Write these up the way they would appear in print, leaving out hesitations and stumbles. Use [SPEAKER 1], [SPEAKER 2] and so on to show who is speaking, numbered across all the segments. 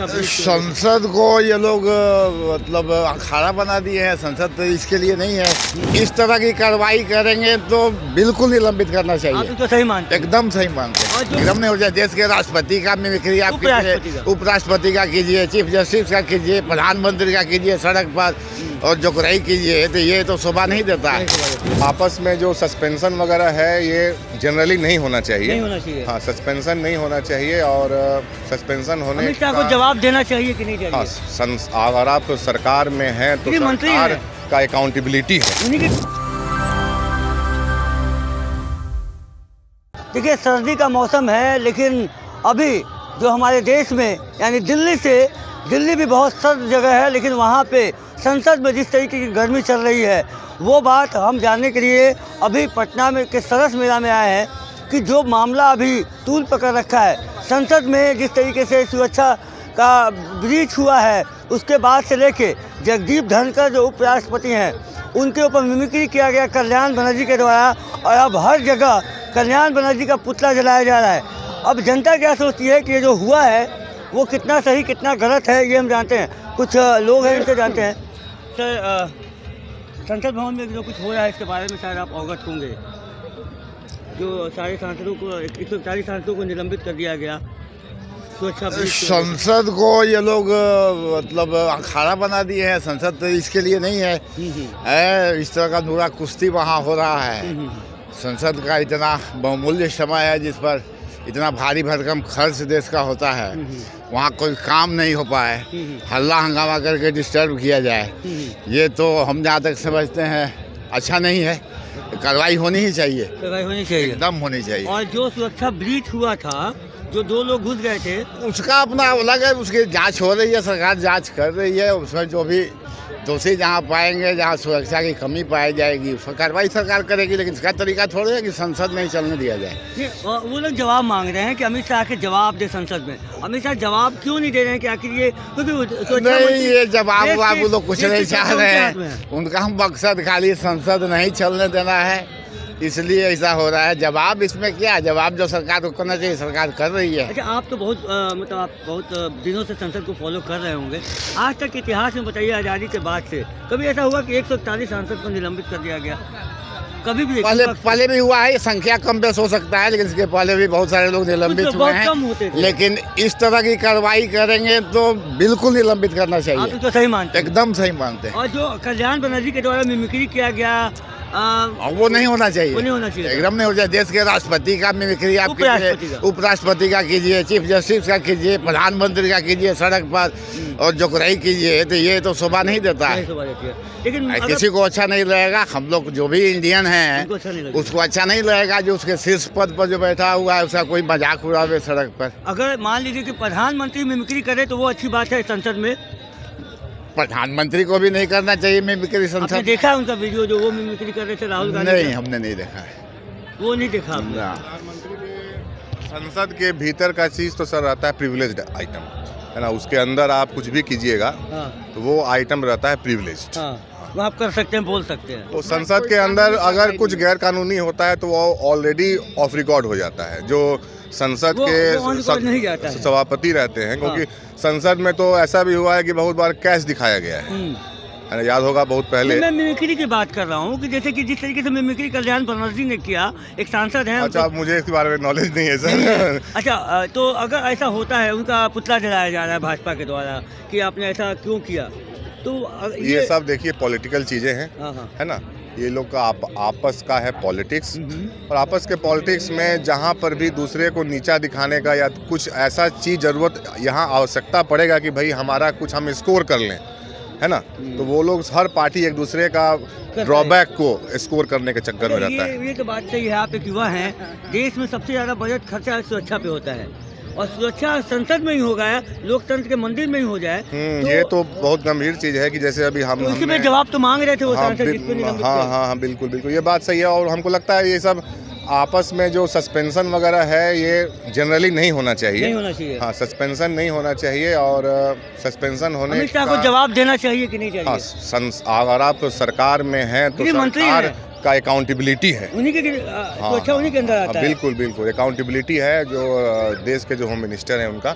[SPEAKER 1] सुरक्षा
[SPEAKER 2] संसद को ये लोग मतलब अखाड़ा बना दिए हैं। संसद तो इसके लिए नहीं है। इस तरह की कार्रवाई करेंगे तो बिल्कुल निलंबित करना
[SPEAKER 1] आप
[SPEAKER 2] चाहिए।
[SPEAKER 1] तो सही मानते हैं।
[SPEAKER 2] एकदम सही मानते हैं। एकदम नहीं हो जाए। देश के राष्ट्रपति का मिमिक्री आप
[SPEAKER 1] उपराष्ट्रपति
[SPEAKER 2] कीजिए,
[SPEAKER 1] का।
[SPEAKER 2] उपराष्ट्रपति का कीजिए, चीफ जस्टिस का कीजिए, प्रधानमंत्री का कीजिए सड़क पर, और जोकराई कीजिए, तो ये तो शोभा नहीं देता है।
[SPEAKER 3] आपस में जो सस्पेंशन वगैरह है ये जनरली नहीं होना चाहिए।
[SPEAKER 1] नहीं होना चाहिए।
[SPEAKER 3] हाँ, सस्पेंशन नहीं होना चाहिए और सस्पेंशन होने
[SPEAKER 1] अमित शाह को जवाब देना चाहिए कि नहीं चाहिए?
[SPEAKER 3] हाँ, अगर आप सरकार में हैं तो
[SPEAKER 1] ये मंत्री
[SPEAKER 3] सरकार
[SPEAKER 1] हैं।
[SPEAKER 3] का अकाउंटेबिलिटी है।
[SPEAKER 1] उन्हीं की देखिए, सर्दी का मौसम है, लेकिन अभी जो हमारे देश में यानी दिल्ली भी बहुत सर्द जगह है, लेकिन वहाँ पे संसद में जिस तरीके की गर्मी चल रही है वो बात हम जानने के लिए अभी पटना में के सरस मेला में आए हैं कि जो मामला अभी तूल पकड़ रखा है संसद में, जिस तरीके से सुरक्षा का ब्रीच हुआ है, उसके बाद से लेके जगदीप धनखड़ जो उपराष्ट्रपति हैं उनके ऊपर मिमिक्री किया गया कल्याण बनर्जी के द्वारा, और अब हर जगह कल्याण बनर्जी का पुतला जलाया जा रहा है। अब जनता क्या सोचती है कि ये जो हुआ है वो कितना सही कितना गलत है, ये हम जानते हैं। कुछ लोग हैं इनसे जानते हैं। सर, संसद भवन में जो कुछ हो रहा है इसके बारे में शायद आप अवगत होंगे। जो सारे सांसदों को 140 सांसदों को निलंबित कर दिया गया सुरक्षा ब्रीच की वजह से।
[SPEAKER 2] संसद को ये लोग मतलब अखाड़ा बना दिए हैं। संसद तो इसके लिए नहीं है। इस तरह का नूरा कुश्ती वहाँ हो रहा है। संसद का इतना बहुमूल्य समय है जिस पर इतना भारी भरकम खर्च देश का होता है, वहाँ कोई काम नहीं हो पाए, हल्ला हंगामा करके डिस्टर्ब किया जाए, ये तो हम जहाँ तक समझते हैं अच्छा नहीं है। कार्रवाई होनी ही चाहिए,
[SPEAKER 1] कार्रवाई होनी चाहिए,
[SPEAKER 2] एकदम होनी चाहिए।
[SPEAKER 1] और जो सुरक्षा ब्रीच हुआ था, जो 2 लोग घुस गए थे,
[SPEAKER 2] उसका अपना अलग है, उसकी जांच हो रही है, सरकार जांच कर रही है। उसमें जो भी दोषी जहाँ पाएंगे, जहाँ सुरक्षा की कमी पाई जाएगी, उसका कार्रवाई सरकार करेगी। लेकिन इसका तरीका थोड़ा है कि संसद में ही चलने दिया जाए।
[SPEAKER 1] वो लोग जवाब मांग रहे हैं कि अमित शाह के जवाब दे संसद में। अमित शाह जवाब क्यों नहीं दे रहे हैं कि आखिर ये क्योंकि
[SPEAKER 2] नहीं, ये जवाब वो लोग कुछ नहीं चाह रहे हैं। उनका हम मकसद खाली संसद नहीं चलने देना है, इसलिए ऐसा हो रहा है। जवाब इसमें क्या, जवाब जो सरकार को करना चाहिए सरकार कर रही है।
[SPEAKER 1] अच्छा, आप तो बहुत मतलब आप बहुत दिनों से संसद को फॉलो कर रहे होंगे। आज तक इतिहास में बताइए, आज़ादी के बाद से कभी ऐसा हुआ कि 140 सांसद को निलंबित कर दिया गया? कभी भी
[SPEAKER 2] पहले भी हुआ है। संख्या कम बेस हो सकता है, लेकिन इसके पहले भी बहुत सारे लोग निलंबित हुए हैं। लेकिन इस तरह की कार्रवाई करेंगे तो बिल्कुल निलंबित करना चाहिए।
[SPEAKER 1] आप तो सही मानते हैं।
[SPEAKER 2] एकदम सही मानते हैं।
[SPEAKER 1] और जो कल्याण बनर्जी के द्वारा मिमिक्री किया गया
[SPEAKER 2] वो नहीं होना चाहिए।
[SPEAKER 1] वो नहीं होना चाहिए।
[SPEAKER 2] एकदम नहीं हो जाए। देश के राष्ट्रपति का मिमिक्री आप कीजिए, उपराष्ट्रपति का कीजिए, चीफ जस्टिस का कीजिए, प्रधानमंत्री का कीजिए सड़क पर, और जोकराई कीजिए, तो ये तो शोभा नहीं देता है।
[SPEAKER 1] लेकिन
[SPEAKER 2] किसी को अच्छा नहीं लगेगा। हम लोग जो भी इंडियन हैं उसको अच्छा नहीं लगेगा जो उसके शीर्ष पद पर जो बैठा हुआ है उसका कोई मजाक उड़ावे सड़क पर।
[SPEAKER 1] अगर मान लीजिए कि प्रधानमंत्री मिमिक्री करे तो वो अच्छी बात है संसद में।
[SPEAKER 2] प्रधानमंत्री को भी नहीं करना चाहिए मिमिक्री संसद।
[SPEAKER 1] आपने देखा है उनका वीडियो जो वो मिमिक्री कर रहे थे राहुल गांधी?
[SPEAKER 2] नहीं, हमने नहीं देखा है।
[SPEAKER 1] वो नहीं देखा आपने?
[SPEAKER 3] संसद के भीतर का चीज़ तो सर रहता है प्रिविलेज्ड आइटम, है ना। उसके अंदर आप कुछ भी कीजिएगा तो वो आइटम रहता है प्रिविलेज्ड।
[SPEAKER 1] वो आप कर सकते हैं, बोल सकते हैं।
[SPEAKER 3] तो संसद के अंदर अगर कुछ गैर कानूनी होता है तो वो ऑलरेडी ऑफ रिकॉर्ड हो जाता है। जो संसद के सभापति रहते हैं, क्योंकि संसद में तो ऐसा भी हुआ है कि बहुत बार कैश दिखाया गया है। याद होगा बहुत पहले।
[SPEAKER 1] मैं मिमिक्री की बात कर रहा हूँ कि जैसे कि जिस तरीके से मिमिक्री कल्याण बनर्जी ने किया, एक सांसद हैं।
[SPEAKER 3] अच्छा, मुझे इसके बारे में नॉलेज नहीं है सर।
[SPEAKER 1] अच्छा, तो अगर ऐसा होता है, उनका पुतला जलाया जा रहा है भाजपा के द्वारा कि आपने ऐसा क्यों किया, तो
[SPEAKER 3] ये सब देखिए पॉलिटिकल चीजें हैं, है ना। ये लोग का आपस का है पॉलिटिक्स, और आपस के पॉलिटिक्स में जहाँ पर भी दूसरे को नीचा दिखाने का या कुछ ऐसा चीज़ ज़रूरत यहाँ आवश्यकता पड़ेगा कि भाई हमारा कुछ हम स्कोर कर लें, है ना, तो वो लोग हर पार्टी एक दूसरे का ड्रॉबैक को स्कोर करने के चक्कर में रहता है।
[SPEAKER 1] ये तो बात सही है। आप एक युवा हैं, देश में सबसे ज़्यादा बजट खर्चा सुरक्षा पे होता है, और सुरक्षा संसद में ही हो गया, लोकतंत्र के मंदिर में ही हो जाए
[SPEAKER 3] ये तो बहुत गंभीर चीज़ है कि जैसे अभी हम
[SPEAKER 1] इसमें जवाब तो मांग रहे थे वो सांसद जिसपे निलंबित।
[SPEAKER 3] हाँ, बिल्कुल बिल्कुल, ये बात सही है। और हमको लगता है ये सब आपस में जो सस्पेंशन वगैरह है ये जनरली नहीं होना चाहिए।
[SPEAKER 1] नहीं होना चाहिए।
[SPEAKER 3] हाँ, सस्पेंशन नहीं होना चाहिए, और सस्पेंशन होने
[SPEAKER 1] अमित शाह को जवाब देना चाहिए कि नहीं चाहिए?
[SPEAKER 3] हाँ, अगर आप सरकार में हैं तो सरकार का अकाउंटेबिलिटी है,
[SPEAKER 1] उन्हीं के सुरक्षा उन्हीं के अंदर आता है।
[SPEAKER 3] बिल्कुल बिल्कुल, अकाउंटेबिलिटी है जो देश के जो होम मिनिस्टर हैं उनका,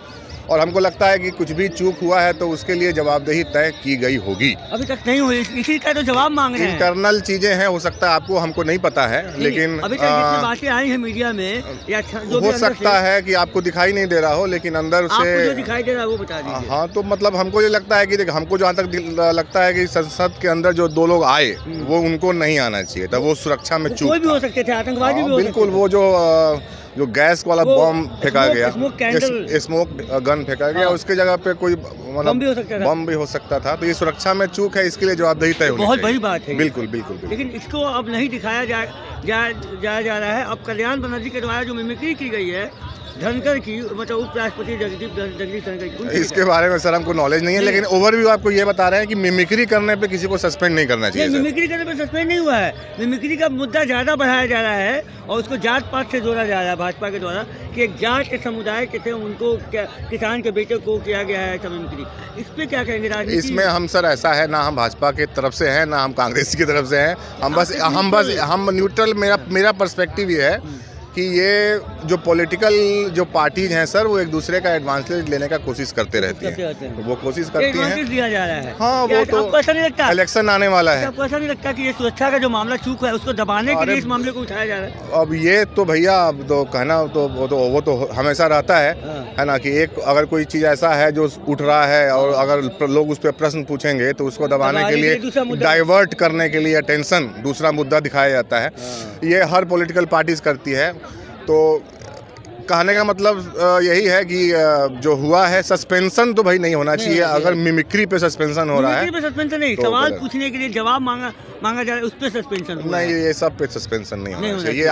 [SPEAKER 3] और हमको लगता है कि कुछ भी चूक हुआ है तो उसके लिए जवाबदेही तय की गई होगी।
[SPEAKER 1] अभी तक नहीं हुई, इसी का तो जवाब मांग रहे हैं।
[SPEAKER 3] इंटरनल चीजें हैं, हो सकता है आपको, हमको नहीं पता है, लेकिन
[SPEAKER 1] अभी तक जितनी बातें आई हैं मीडिया में या जो भी
[SPEAKER 3] हो
[SPEAKER 1] अंदर
[SPEAKER 3] सकता है कि आपको दिखाई नहीं दे रहा हो, लेकिन अंदर
[SPEAKER 1] आपको जो
[SPEAKER 3] से
[SPEAKER 1] दिखाई दे रहा है वो बता दीजिए।
[SPEAKER 3] हाँ, तो मतलब हमको ये लगता है कि देख, हमको जहाँ तक लगता है कि संसद के अंदर जो 2 लोग आए वो उनको नहीं आना चाहिए था, वो सुरक्षा में चूक
[SPEAKER 1] कोई भी
[SPEAKER 3] था।
[SPEAKER 1] हो सकते थे, आतंकवादी भी हो सकते
[SPEAKER 3] बिल्कुल,
[SPEAKER 1] थे।
[SPEAKER 3] वो जो गैस वाला
[SPEAKER 1] वो
[SPEAKER 3] बम फेंका गया,
[SPEAKER 1] स्मोक कैंडल,
[SPEAKER 3] स्मोक गन फेंका गया,
[SPEAKER 1] हाँ।
[SPEAKER 3] उसके जगह पे कोई
[SPEAKER 1] बम भी हो सकता था।
[SPEAKER 3] बम भी हो सकता था, तो ये सुरक्षा में चूक है, इसके लिए जवाबदेही तय होनी
[SPEAKER 1] बहुत
[SPEAKER 3] चाहिए।
[SPEAKER 1] बड़ी बात है।
[SPEAKER 3] बिल्कुल बिल्कुल बिल्कुल।
[SPEAKER 1] लेकिन इसको अब नहीं दिखाया जा रहा है। अब कल्याण बनर्जी के द्वारा जो मिमिक्री की गई है धनकर की, मतलब उपराष्ट्रपति जगदीप धनकर की,
[SPEAKER 3] इसके बारे में सर हमको नॉलेज नहीं है, लेकिन ओवरव्यू आपको ये बता रहे हैं कि मिमिक्री करने पे किसी को सस्पेंड नहीं करना चाहिए।
[SPEAKER 1] मिमिक्री करने पर सस्पेंड नहीं हुआ है। मिमिक्री का मुद्दा ज़्यादा बढ़ाया जा रहा है और उसको जात पात से जोड़ा जा रहा है भाजपा के द्वारा कि एक जाट के समुदाय के थे, उनको किसान के बेटे को किया गया है ऐसा मिमिक्री। इस पे क्या कहेंगे राजनीति?
[SPEAKER 3] इसमें हम सर ऐसा है ना, हम भाजपा की तरफ से हैं ना हम कांग्रेस की तरफ से हैं, हम न्यूट्रल, मेरा पर्सपेक्टिव ये है कि ये जो पॉलिटिकल जो पार्टीज हैं सर, वो एक दूसरे का एडवांटेज लेने का कोशिश करते रहती हैं, तो वो कोशिश करती हैं।
[SPEAKER 1] दिया जा रहा है।
[SPEAKER 3] हाँ, वो तो
[SPEAKER 1] आपको ऐसा नहीं लगता
[SPEAKER 3] इलेक्शन आने वाला है,
[SPEAKER 1] आपको ऐसा नहीं लगता कि ये सुरक्षा का जो मामला चूक है उसको दबाने के लिए इस मामले को उठाया जा रहा है?
[SPEAKER 3] अब ये तो भैया, अब तो कहना तो वो तो हमेशा रहता है ना, कि एक अगर कोई चीज़ ऐसा है जो उठ रहा है और अगर लोग उस पर प्रश्न पूछेंगे तो उसको दबाने के लिए, डाइवर्ट करने के लिए अटेंशन दूसरा मुद्दा दिखाया जाता है। ये हर पॉलिटिकल पार्टीज करती है। तो कहने का मतलब यही है कि जो हुआ है, सस्पेंशन तो भाई नहीं होना चाहिए। अगर मिमिक्री पे सस्पेंशन हो रहा है,
[SPEAKER 1] मिमिक्री पे सस्पेंशन नहीं,
[SPEAKER 3] तो
[SPEAKER 1] सवाल पूछने के लिए जवाब मांगा जा रहा है, उस पे सस्पेंशन
[SPEAKER 3] नहीं, ये सब पे सस्पेंशन नहीं होना चाहिए।